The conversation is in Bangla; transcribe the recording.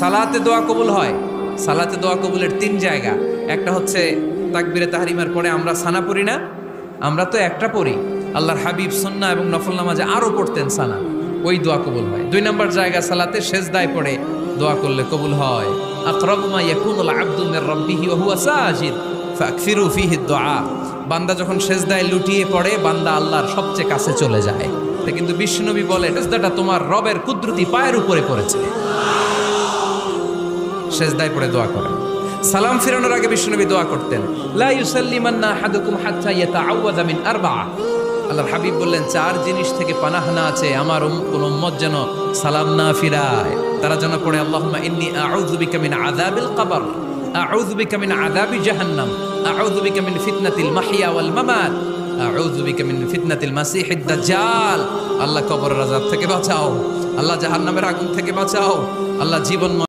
সালাতে দোয়া কবুল হয়। সালাতে দোয়া কবুলের তিন জায়গা। একটা হচ্ছে তাকবীরে তাহরিমার পরে আমরা সানা পড়ি না, আমরা তো একটা পড়ি। আল্লাহর হাবিব সুন্নাহ এবং নফল নামাজে আরো পড়তেন সানা, ওই দোয়া কবুল হয়। দুই নম্বর জায়গা সালাতে সেজদায় পড়ে দোয়া করলে কবুল হয়। আকরাবু মা ইয়াকুনুল আবদু মির রাব্বিহি ওয়া হুয়া সাজিদ ফাকফিরু ফিহি দুআ। বান্দা যখন সেজদায় লুটিয়ে পড়ে, বান্দা আল্লাহর সবচেয়ে কাছে চলে যায়। তা কিন্তু বিশ্বনবী বলে, সেজদাটা তোমার রবের কুদরতি পায়ের উপরে পড়েছে। সেজদায় পড়ে দোয়া করেন। সালাম ফিরানোর আগে বিশ্বনবী দোয়া করতেন, লা ইউসাল্লিমান্না আহাদুকুম হাত্তা ইয়াতাআওয়াযা মিন আরবা'a। আল্লাহর হাবিব বললেন, চার জিনিস থেকে পানাহানা আছে, আমার কোন উম্মত যেন সালাম না ফিরায়। তারা যেন পড়ে, আল্লাহুম্মা ইন্নী আউযু বিকা মিন আযাবিল কবর, আউযু বিকা মিন আযাবি জাহান্নাম, আউযু বিকা মিন ফিতনাতিল মাহইয়া ওয়াল মামাত, আউযু বিকা মিন ফিতনাতিল মাসিহিদ দাজ্জাল। আল্লাহ কবরের আযাব থেকে বাঁচাও, আল্লাহ জাহান্নামের আগুন থেকে বাঁচাও, আল্লাহ জীবন